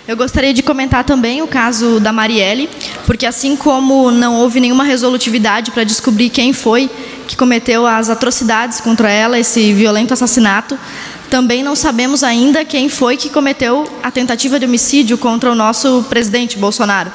Eu gostaria de comentar também o caso da Marielle, porque assim como não houve nenhuma resolutividade para descobrir quem foi que cometeu as atrocidades contra ela, esse violento assassinato, também não sabemos ainda quem foi que cometeu a tentativa de homicídio contra o nosso presidente Bolsonaro.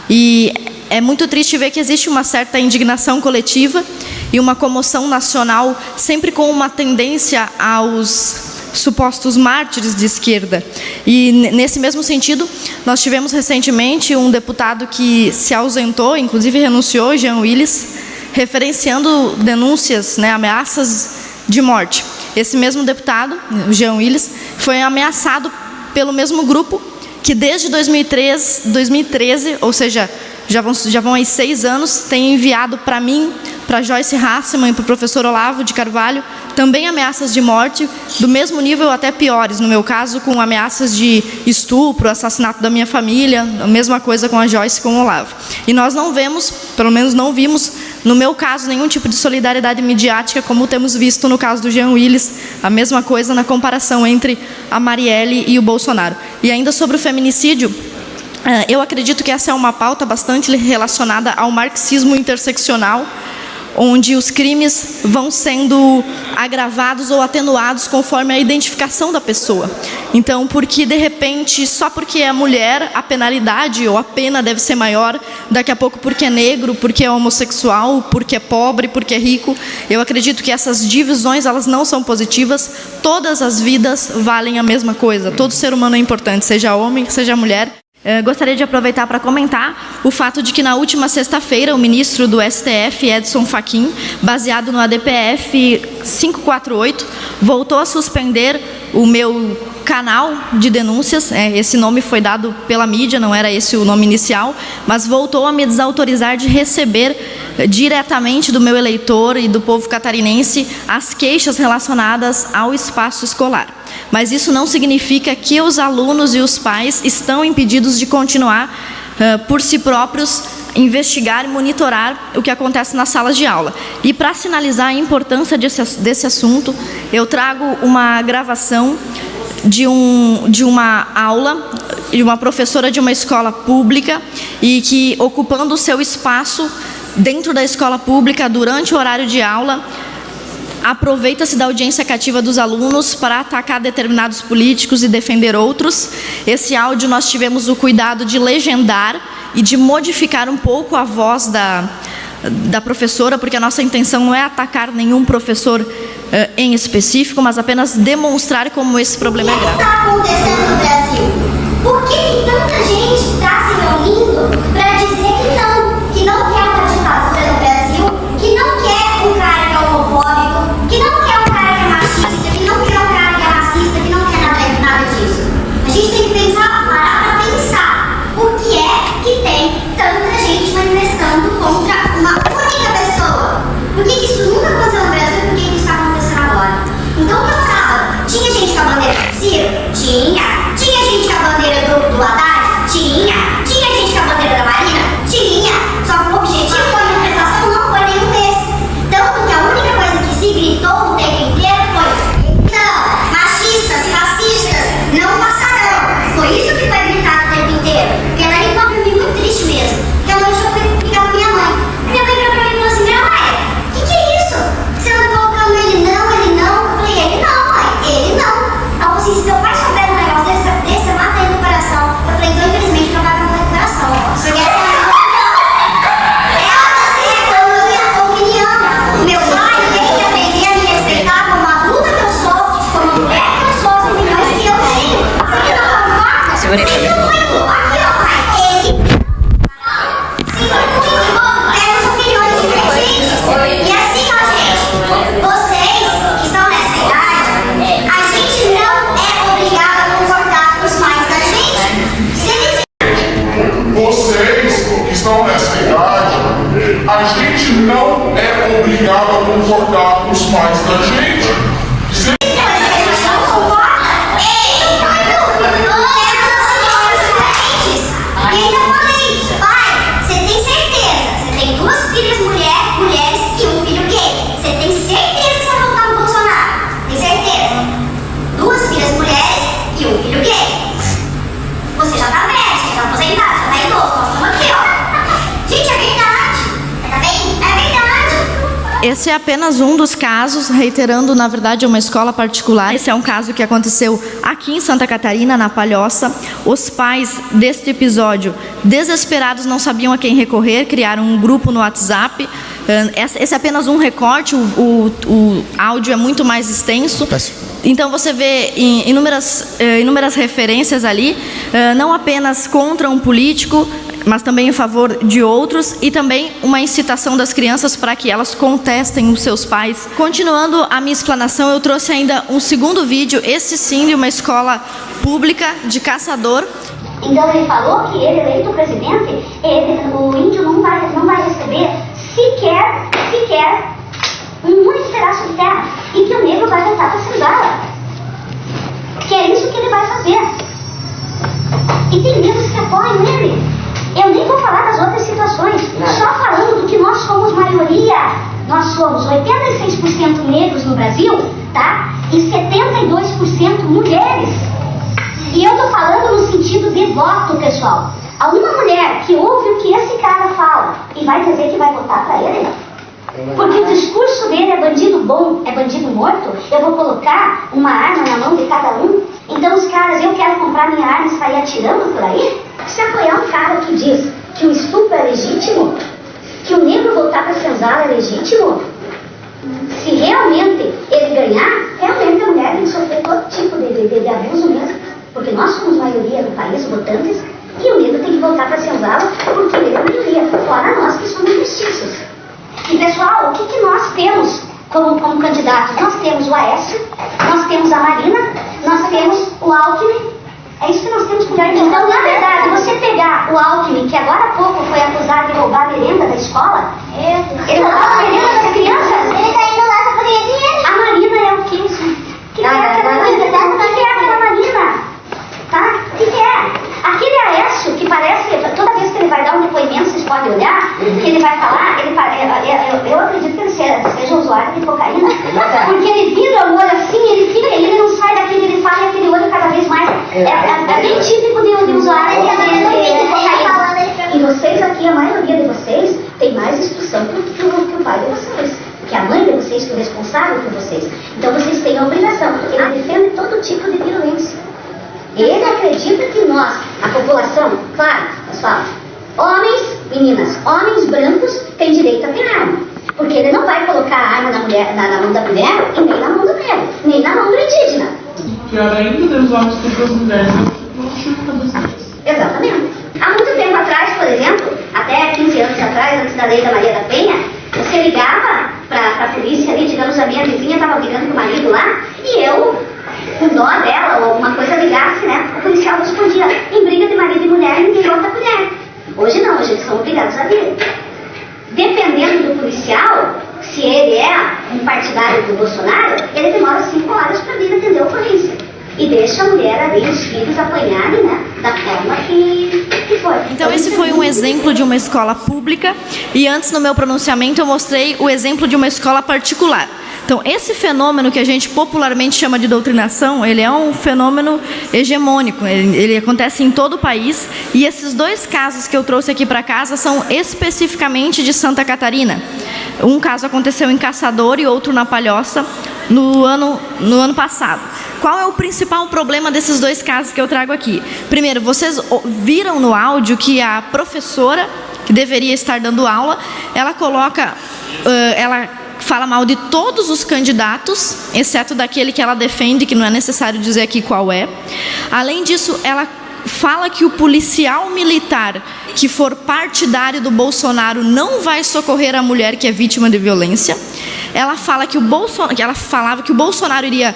E é muito triste ver que existe uma certa indignação coletiva e uma comoção nacional, sempre com uma tendência aos supostos mártires de esquerda. E nesse mesmo sentido, nós tivemos recentemente um deputado que se ausentou, inclusive renunciou, Jean Willis, referenciando denúncias, ameaças de morte. Esse mesmo deputado, o Jean Willis, foi ameaçado pelo mesmo grupo que desde 2013, ou seja, já vão aí 6 anos, tem enviado para mim, para Joyce Hasselmann e para o professor Olavo de Carvalho, também ameaças de morte, do mesmo nível até piores, no meu caso, com ameaças de estupro, assassinato da minha família, a mesma coisa com a Joyce e com o Olavo. E nós não vemos, pelo menos não vimos, no meu caso, nenhum tipo de solidariedade midiática, como temos visto no caso do Jean Willis, a mesma coisa na comparação entre a Marielle e o Bolsonaro. E ainda sobre o feminicídio, eu acredito que essa é uma pauta bastante relacionada ao marxismo interseccional, onde os crimes vão sendo agravados ou atenuados conforme a identificação da pessoa. Então, porque de repente, só porque é mulher, a penalidade ou a pena deve ser maior, daqui a pouco porque é negro, porque é homossexual, porque é pobre, porque é rico. Eu acredito que essas divisões, elas não são positivas. Todas as vidas valem a mesma coisa. Todo ser humano é importante, seja homem, seja mulher. Gostaria de aproveitar para comentar o fato de que na última sexta-feira o ministro do STF, Edson Fachin, baseado no ADPF 548, voltou a suspender o meu canal de denúncias. Esse nome foi dado pela mídia, não era esse o nome inicial, mas voltou a me desautorizar de receber diretamente do meu eleitor e do povo catarinense as queixas relacionadas ao espaço escolar. Mas isso não significa que os alunos e os pais estão impedidos de continuar, por si próprios, investigar e monitorar o que acontece nas salas de aula. E para sinalizar a importância desse assunto, eu trago uma gravação de uma aula de uma professora de uma escola pública e que, ocupando o seu espaço dentro da escola pública durante o horário de aula, aproveita-se da audiência cativa dos alunos para atacar determinados políticos e defender outros. Esse áudio nós tivemos o cuidado de legendar e de modificar um pouco a voz da professora, porque a nossa intenção não é atacar nenhum professor em específico, mas apenas demonstrar como esse problema é grave. O que está acontecendo no Brasil? Por que tanta gente está se reunindo para dizer que não quer uma ditadura no Brasil, que não quer um cara que é homofóbico, que não quer um cara que é machista, que não quer um cara que é racista, que não quer nada disso? A gente tem que parar para pensar por que é que tem tanta gente manifestando contra uma única pessoa. Por que isso nunca aconteceu no Brasil e por que isso está acontecendo agora? Então, pensava, tinha gente com a bandeira do Ciro? Tinha. Tinha gente com a bandeira do Haddad? Tinha. Tinha gente com a bandeira da Marina? Tinha. Só que o objetivo da manifestação não foi nenhum desses. Tanto que a única coisa que se gritou o tempo inteiro foi: não, machistas, racistas, não passarão. Foi isso que foi gritado o tempo inteiro. E ela me contou muito triste mesmo. Porque a noite eu fui ficar com minha mãe. Minha mãe virou pra mim e falou assim: minha mãe, o que é isso? Você não tá colocando ele não? Eu falei: ele não, mãe, ele não. Ela falou assim: se seu pai souber um negócio desse, eu mato ele no coração. Eu falei: então infelizmente meu pai vai morrer no coração. Porque essa é a opinião. Meu pai tem que aprender a me respeitar como adulta que eu sou, como mulher que eu sou, as opiniões que eu tenho. Você não concorda? Sinto muito. Aqui, ó, pai, ele. Sinto muito. Temos opiniões divergentes. E assim, ó, gente, vocês que estão nessa idade, a gente não é obrigado a concordar com os pais da gente. Se eles... Vocês que estão nessa idade, a gente não é obrigado a concordar com os pais da gente. Se E ainda falei: pai, você tem certeza? Você tem 2 filhas mulheres e um filho gay. Você tem certeza que você vai votar no Bolsonaro? Tem certeza? 2 filhas mulheres e um filho gay. Você já tá esse é apenas um dos casos, reiterando, na verdade, é uma escola particular. Esse é um caso que aconteceu aqui em Santa Catarina, na Palhoça. Os pais deste episódio, desesperados, não sabiam a quem recorrer, criaram um grupo no WhatsApp. Esse é apenas um recorte, o áudio é muito mais extenso. Então você vê inúmeras referências ali, não apenas contra um político, mas também em favor de outros, e também uma incitação das crianças para que elas contestem os seus pais. Continuando a minha explanação, eu trouxe ainda um segundo vídeo, esse sim, de uma escola pública de Caçador. Então ele falou que ele, eleito presidente, o índio não vai receber sequer um único pedaço de terra, e que o negro vai voltar para a senzala. Que é isso que ele vai fazer. E tem negros que apoiam ele. Eu nem vou falar das outras situações, só falando do que nós somos maioria. Nós somos 86% negros no Brasil, tá? E 72% mulheres. E eu tô falando no sentido de voto, pessoal. A uma mulher que ouve o que esse cara fala e vai dizer que vai votar para ele, porque o discurso dele é bandido bom, é bandido morto, eu vou colocar uma arma na mão de cada um. Então os caras, eu quero comprar minha arma e sair atirando por aí? Se apoiar um cara que diz que o estupro é legítimo, que o negro voltar para a senzala é legítimo, se realmente ele ganhar, realmente a mulher tem que sofrer todo tipo de abuso mesmo, porque nós somos maioria no país, votantes, e o negro tem que voltar para a senzala porque ele é maioria, fora nós que somos mestiços. E pessoal, o que nós temos como candidatos? Nós temos o Aécio, nós temos a Marina, nós temos o Alckmin. É isso que nós temos por aí. Então, na verdade, você pegar o Alckmin, que agora há pouco foi acusado de roubar a merenda da escola, ele roubava a merenda das crianças. Ele está indo lá para poder dinheiro. A Marina é o quê? O que é aquela Marina? Tá? O que é? Aquele Aécio, que parece, toda vez que ele vai dar um depoimento, vocês podem olhar, que ele vai falar, eu acredito que ele seja usuário de cocaína, porque ele vira o olho assim, ele não sai daquele, ele fala e aquele olho cada vez mais, é bem típico de usuário de cocaína. E vocês aqui, a maioria de vocês, tem mais instrução que o pai de vocês, que a mãe de vocês, que o responsável por vocês. Então vocês têm a obrigação, ele defende todo tipo de violência. Ele acredita que nós, a população, claro, pessoal, homens, meninas, homens brancos têm direito a ter arma. Porque ele não vai colocar a arma na mão da mulher e nem na mão do negro, nem na mão do indígena. Pior ainda, os homens contra as mulheres, não chutam. Exatamente. Há muito tempo atrás, por exemplo, até 15 anos atrás, antes da lei da Maria da Penha, você ligava para a polícia ali, digamos, a minha vizinha estava brigando com o marido lá, e eu, com dó dela ou alguma coisa ligasse, né? O policial respondia, em briga de marido e mulher, ninguém vota mulher. Hoje não, hoje eles são obrigados a vir. Dependendo do policial, se ele é um partidário do Bolsonaro, ele demora 5 horas para vir atender a polícia. E deixa a mulher ali, os filhos apanharem, né? Da forma que for. Então esse foi um exemplo de uma escola pública, e antes no meu pronunciamento eu mostrei o exemplo de uma escola particular. Então, esse fenômeno que a gente popularmente chama de doutrinação, ele é um fenômeno hegemônico, ele acontece em todo o país, e esses dois casos que eu trouxe aqui para casa são especificamente de Santa Catarina. Um caso aconteceu em Caçador e outro na Palhoça, no ano passado. Qual é o principal problema desses dois casos que eu trago aqui? Primeiro, vocês viram no áudio que a professora, que deveria estar dando aula, ela fala mal de todos os candidatos, exceto daquele que ela defende, que não é necessário dizer aqui qual é. Além disso, ela fala que o policial militar que for partidário do Bolsonaro não vai socorrer a mulher que é vítima de violência. Ela fala que ela falava que o Bolsonaro iria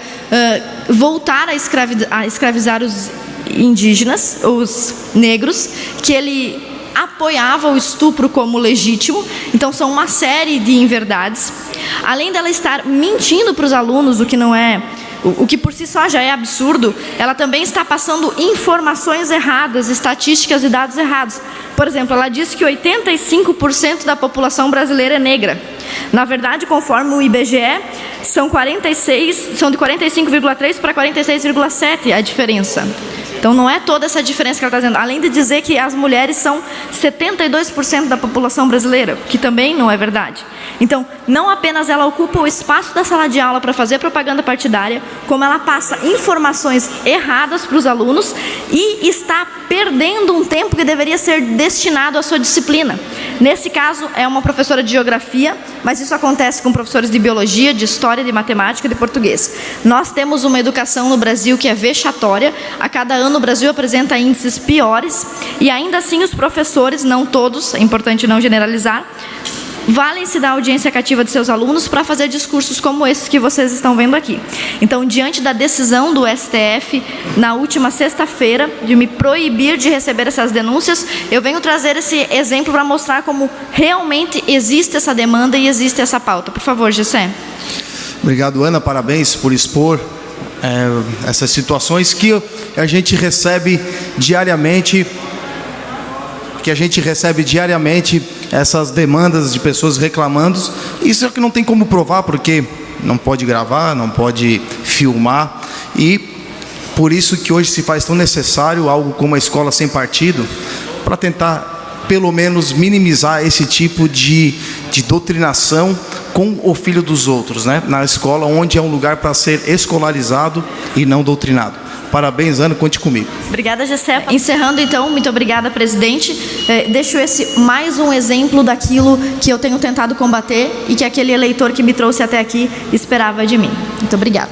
voltar a escravizar os indígenas, os negros, que ele apoiava o estupro como legítimo. Então são uma série de inverdades. Além dela estar mentindo para os alunos, o que por si só já é absurdo, ela também está passando informações erradas, estatísticas e dados errados. Por exemplo, ela disse que 85% da população brasileira é negra. Na verdade, conforme o IBGE, são de 45,3 para 46,7 a diferença. Então não é toda essa diferença que ela está dizendo. Além de dizer que as mulheres são 72% da população brasileira, que também não é verdade. Então, não apenas ela ocupa o espaço da sala de aula para fazer propaganda partidária, como ela passa informações erradas para os alunos e está perdendo um tempo que deveria ser destinado à sua disciplina. Nesse caso, é uma professora de geografia, mas isso acontece com professores de biologia, de história, de matemática e de português. Nós temos uma educação no Brasil que é vexatória. A cada ano o Brasil apresenta índices piores e ainda assim os professores, não todos, é importante não generalizar, valem-se da audiência cativa de seus alunos para fazer discursos como esses que vocês estão vendo aqui. Então, diante da decisão do STF, na última sexta-feira, de me proibir de receber essas denúncias, eu venho trazer esse exemplo para mostrar como realmente existe essa demanda e existe essa pauta. Por favor, Gessé. Obrigado, Ana. Parabéns por expor essas situações que a gente recebe diariamente, essas demandas de pessoas reclamando. Isso é que não tem como provar, porque não pode gravar, não pode filmar, e por isso que hoje se faz tão necessário algo como a escola sem partido, para tentar pelo menos minimizar esse tipo de doutrinação com o filho dos outros, né? Na escola, onde é um lugar para ser escolarizado e não doutrinado. Parabéns, Ana, conte comigo. Obrigada, Gessé. Encerrando, então, muito obrigada, presidente. Deixo esse mais um exemplo daquilo que eu tenho tentado combater e que aquele eleitor que me trouxe até aqui esperava de mim. Muito obrigada.